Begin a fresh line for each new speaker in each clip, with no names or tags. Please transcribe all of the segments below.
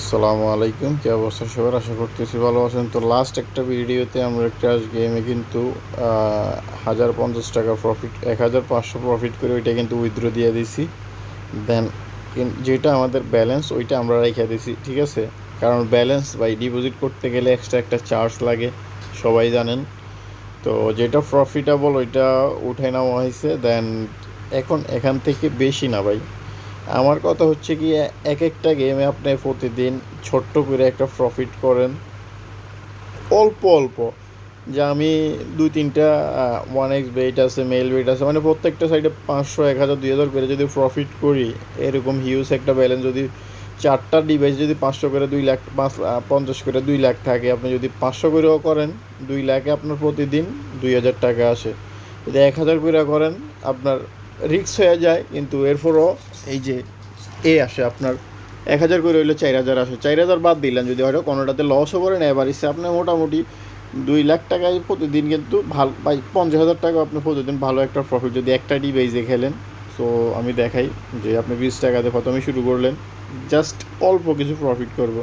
আসসালামু আলাইকুম, কী অবস্থা সবার? আশা করতেছি ভালো আছেন। তো লাস্ট একটা ভিডিওতে আমরা ক্র্যাশ গেমে কিন্তু 1050 টাকা প্রফিট, 1500 প্রফিট করে ওইটা কিন্তু উইথড্র দিয়ে দিছি। দেন যেটা আমাদের ব্যালেন্স ওইটা আমরা রেখে দিছি, ঠিক আছে? কারণ ব্যালেন্স বাই ডিপোজিট করতে গেলে এক্সট্রা একটা চার্জ লাগে, সবাই জানেন। তো যেটা প্রফিটেবল ওইটা উঠে নেওয়া হয়েছে। দেন এখন এখান থেকে বেশি না ভাই, আমার কথা হচ্ছে কি, এক একটা গেমে আপনি প্রতিদিন ছোট্ট করে একটা প্রফিট করেন অল্প অল্প। যে আমি 2-3টা 1x বেট আছে, মেল বেট আছে, মানে প্রত্যেকটা সাইডে 500, 1000, 2000 করে যদি প্রফিট করি, এরকম হিউজ একটা ব্যালেন্স যদি 4টা ডিভাইস যদি 500 করে 2 লাখ, 50 করে 2 লাখ থাকে, আপনি যদি 500 করেও করেন 2 লাখে আপনার প্রতিদিন 2000 টাকা আসে। যদি 1000 করে করেন আপনার রিস্ক হয়ে যায়, কিন্তু এরপরও এই যে আসে আপনার 1000 করে হইলে 4000 আসে। 4000 বাদ দিলেন, যদি হয়তো কোনোটাতে লসও করেন, এবার ইসে আপনার মোটামুটি 2 লাখ টাকায় প্রতিদিন কিন্তু ভালো, বাই 50,000 টাকা আপনি প্রতিদিন ভালো একটা প্রফিট যদি একটা ডিভাইসে খেলেন। সো আমি দেখাই যে আপনি 20 টাকাতে প্রথমে শুরু করলেন, জাস্ট অল্প কিছু প্রফিট করব।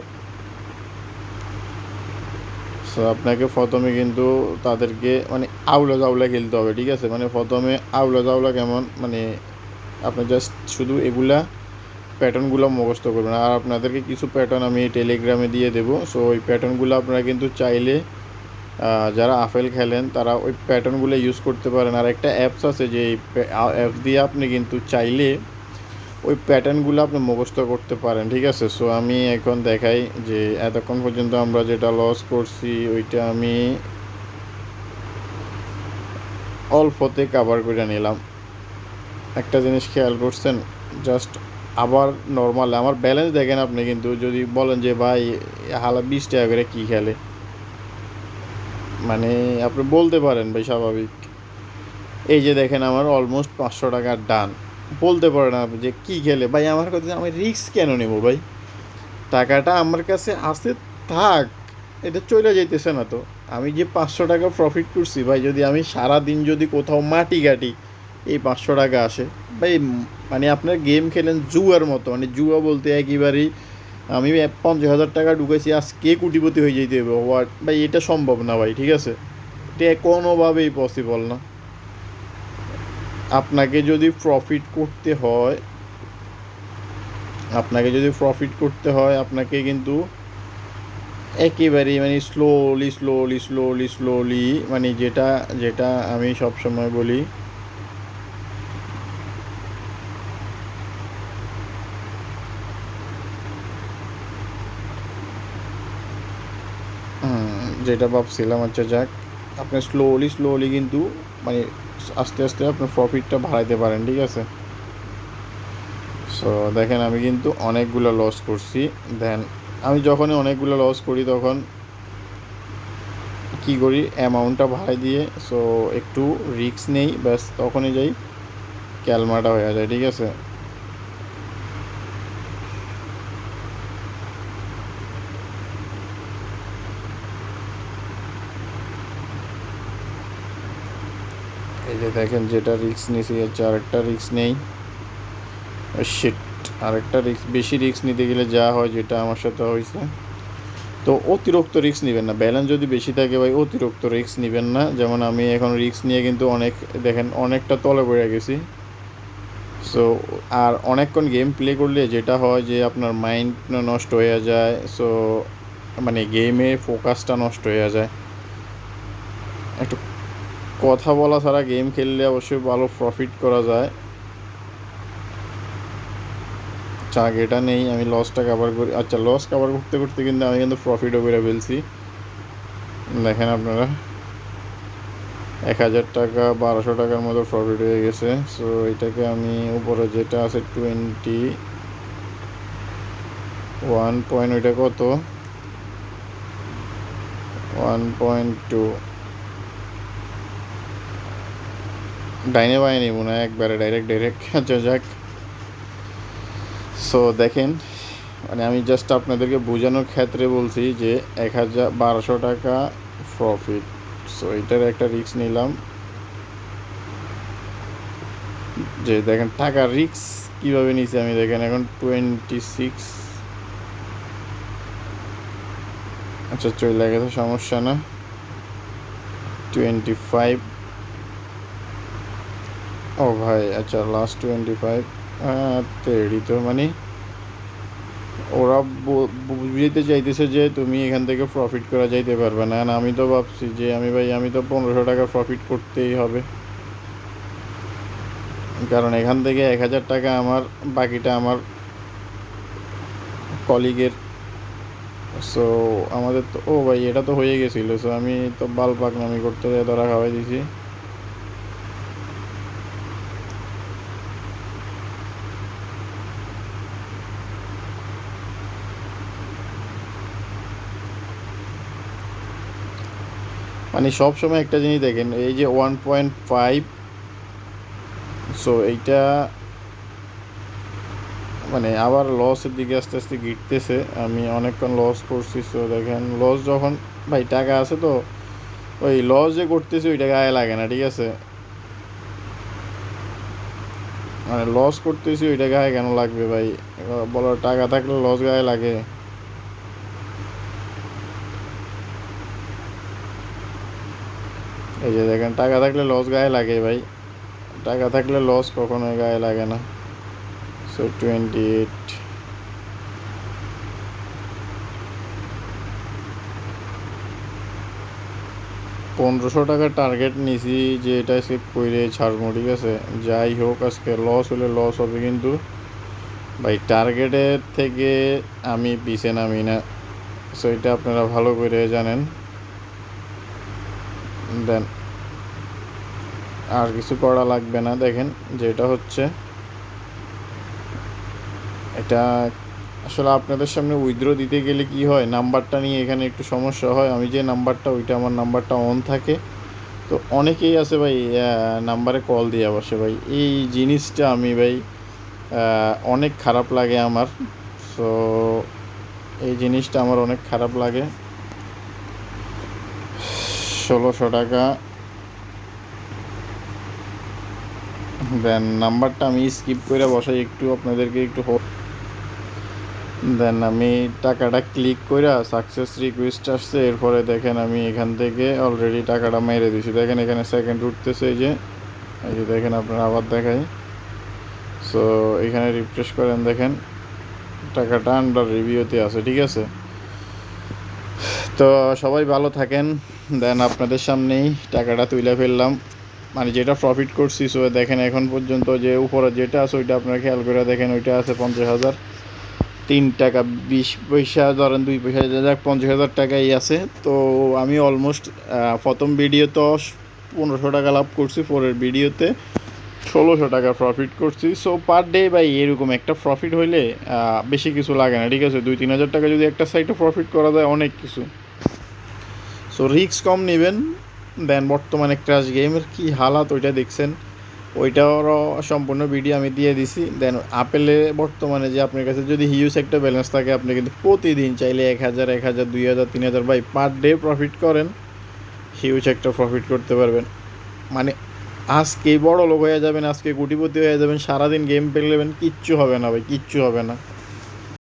সো আপনাকে প্রথমে কিন্তু তাদেরকে মানে আউলা জাউলা খেলতে হবে, ঠিক আছে? মানে প্রথমে আউলা জাউলা কেমন, মানে আপনি জাস্ট শুধু এগুলা প্যাটার্নগুলো মুখস্থ করবেন। আর আপনাদেরকে কিছু প্যাটার্ন আমি টেলিগ্রামে দিয়ে দেবো। সো ওই প্যাটার্নগুলো আপনারা কিন্তু চাইলে যারা আফেল খেলেন তারা ওই প্যাটার্নগুলো ইউজ করতে পারেন। আর একটা অ্যাপস আছে, যে অ্যাপস দিয়ে আপনি কিন্তু চাইলে ওই প্যাটার্নগুলো আপনি মুখস্থ করতে পারেন, ঠিক আছে? সো আমি এখন দেখাই যে এতক্ষণ পর্যন্ত আমরা যেটা লস করছি ওইটা আমি অল্পতে কাভার করে নিলাম। একটা জিনিস খেয়াল করছেন, জাস্ট আবার নর্মাল আমার ব্যালেন্স দেখেন আপনি। কিন্তু যদি বলেন যে ভাই হালা 20 টাকা করে কী খেলে, মানে আপনি বলতে পারেন ভাই, স্বাভাবিক। এই যে দেখেন আমার অলমোস্ট 500 টাকার ডান। বলতে পারেন আপনি যে কী খেলে ভাই, আমার কথা আমি রিস্ক কেন নেব ভাই? টাকাটা আমার কাছে আছে, থাক, এটা চলে যাইতেছে না তো। আমি যে 500 টাকা প্রফিট করছি ভাই, যদি আমি সারা দিন যদি কোথাও মাটি কাটি, এই 500 টাকা আসে ভাই। মানে আপনার গেম খেলেন জুয়ার মতো, মানে জুয়া বলতে একেবারেই আমি 50,000 টাকা ঢুকেছি, আজকে কোটিপতি হয়ে যেতে হবে হোয়াট ভাই, এটা সম্ভব না ভাই, ঠিক আছে? এটা কোনোভাবেই পসিবল না। আপনাকে যদি প্রফিট করতে হয়, আপনাকে কিন্তু একেবারেই মানে স্লোলি স্লোলি স্লোলি স্লোলি, মানে যেটা যেটা আমি সবসময় বলি, যেটা ভাবছিলাম, আচ্ছা যাক, আপনি স্লোলি স্লোলি কিন্তু মানে আস্তে আস্তে আপনার প্রফিটটা বাড়াইতে পারেন, ঠিক আছে? সো দেখেন আমি কিন্তু অনেকগুলো লস করছি। দেন আমি যখনই অনেকগুলো লস করি তখন কী করি, অ্যামাউন্টটা বাড়াই দিয়ে সো একটু রিস্ক নেই, ব্যাস তখনই যাই ক্যালমাটা হয়ে যায়, ঠিক আছে? এই যে দেখেন যেটা রিস্ক নিয়েছি এর চেয়ে আরেকটা রিস্ক নেই, শিট, আরেকটা রিস্ক, বেশি রিস্ক নিতে গেলে যা হয়, যেটা আমার সাথে হয়েছে। তো অতিরিক্ত রিস্ক নেবেন না, ব্যালেন্স যদি বেশি থাকে ভাই অতিরিক্ত রিস্ক নেবেন না। যেমন আমি এখন রিস্ক নিয়ে কিন্তু অনেক, দেখেন অনেকটা তলে পড়ে গেছি। সো আর অনেকক্ষণ গেম প্লে করলে যেটা হয় যে আপনার মাইন্ড নষ্ট হয়ে যায়। সো মানে গেমে ফোকাসটা নষ্ট হয়ে যায়। একটু কথা বলা ছাড়া গেম খেললে অবশ্যই ভালো প্রফিট করা যায়। চাক এটা নেই, আমি লসটা কাভার করি। আচ্ছা, লস কাভার করতে করতে কিন্তু আমি কিন্তু প্রফিটও করে ফেলছি। দেখেন আপনারা 1000 টাকা, 1200 টাকার মতো প্রফিট হয়ে গেছে। সো এটাকে আমি উপরে যেটা আছে 21 পয়েন্ট, ওইটা কত, 1.2, ডাইনে বাইনে মনে হয় একবারে ডাইরেক্ট। আচ্ছা যাক। সো দেখেন, মানে আমি জাস্ট আপনাদেরকে বোঝানোর ক্ষেত্রে বলছি যে 1200 টাকা প্রফিট। সো এটার একটা রিস্ক নিলাম, যে দেখেন টাকা রিস্ক কীভাবে নিয়েছি আমি। দেখেন এখন 26, আচ্ছা চলে গেছে, সমস্যা না। 25। ও ভাই আচ্ছা লাস্ট 25। তেড়ি তো মানে ওরা বুঝাইতে চাইতেছে যে তুমি এখান থেকে প্রফিট করা যাইতে পারবে না। আমি তো ভাবছি যে আমি তো 1500 টাকা প্রফিট করতেই হবে, কারণ এখান থেকে 1000 টাকা আমার, বাকিটা আমার কলিগের। সো আমাদের তো, ও ভাই এটা তো হয়ে গেছিলো। সো আমি তো বাল পাকনামি করতে যেয়ে ধরা খাওয়াই দিছি। মানে সবসময় একটা জিনিস দেখেন, এই যে 1.5, সো এইটা মানে আবার লসের দিকে আস্তে আস্তে গিরতেছে। আমি অনেকক্ষণ লস করছি। সো দেখেন লস যখন, ভাই টাকা আছে তো ওই লস যে করতেছি ওইটা গায়ে লাগে না, ঠিক আছে? মানে লস করতেছি ওইটা গায়ে কেন লাগবে ভাই? বলো, টাকা থাকলে লস গায়ে লাগে? এই যে দেখেন, টাকা থাকলে লস গায়ে লাগে ভাই, টাকা থাকলে লস কখনোই গায়ে লাগে না। সো 28। 1500 টাকা টার্গেট নিছি যে এটা আজকে কইরে ছাড়বো, ঠিক আছে? যাই হোক আজকে লস হলে লস হবে, কিন্তু ভাই টার্গেটের থেকে আমি পিছে নামি না। সো এটা আপনারা ভালো করে জানেন। দেন আর কিছু করা লাগবে না। দেখেন যেটা হচ্ছে, এটা আসলে আপনাদের সামনে উইথড্র দিতে গেলে কি হয়, নাম্বারটা নিয়ে এখানে একটু সমস্যা হয়। আমি যে নাম্বারটা, ওইটা আমার নাম্বারটা অন থাকে। তো অনেকেই আছে ভাই নাম্বারে কল দিয়ে বসে ভাই, এই জিনিসটা আমি ভাই অনেক খারাপ লাগে আমার। সো এই জিনিসটা আমার অনেক খারাপ লাগে। 1600 টাকা। দেন নাম্বারটা আমি স্কিপ করে বসাই একটু, আপনাদেরকে একটু দেন আমি টাকাটা ক্লিক করে সাকসেস রিকোয়েস্ট আসছে। এরপরে দেখেন আমি এখান থেকে অলরেডি টাকাটা মেরে দিছি। দেখেন এখানে সেকেন্ড উঠতেছে, এই যে দেখেন, আপনারা আবার দেখাই। সো এখানে রিফ্রেশ করেন, দেখেন টাকাটা আন্ডার রিভিউতে আছে, ঠিক আছে? তো সবাই ভালো থাকেন। দেন আপনাদের সামনেই টাকাটা তুলে ফেললাম, মানে যেটা প্রফিট করছি। সো দেখেন এখন পর্যন্ত যে উপরে যেটা আছে ওইটা আপনারা খেয়াল করে দেখেন, ওইটা আছে 50,000, 3 টাকা 20 পয়সা, ধরেন 2 পয়সা, যাক 50,000 টাকাই আছে। তো আমি অলমোস্ট প্রথম ভিডিওতে 1500 টাকা লাভ করছি, পরের ভিডিওতে 1600 টাকা প্রফিট করছি। সো পার ডে ভাই এরকম একটা প্রফিট হইলে বেশি কিছু লাগে না, ঠিক আছে? 2-3 হাজার টাকা যদি একটা সাইটে প্রফিট করা যায়, অনেক কিছু। সো রিস্ক কম নেবেন। দেন বর্তমানে ক্র্যাশ গেমের কী হালাত ওইটা দেখছেন, ওইটারও সম্পূর্ণ ভিডিও আমি দিয়ে দিছি। দেন আপেলে বর্তমানে যে আপনার কাছে যদি হিউজ একটা ব্যালেন্স থাকে, আপনি কিন্তু প্রতিদিন চাইলে 1000, 1000, 2000, 3000 ভাই পার ডে প্রফিট করেন, হিউজ একটা প্রফিট করতে পারবেন। মানে আজকেই বড় লোক হয়ে যাবেন, আজকে কোটিপতি হয়ে যাবেন, সারাদিন গেম পেলেবেন, কিচ্ছু হবে না ভাই, কিচ্ছু হবে না।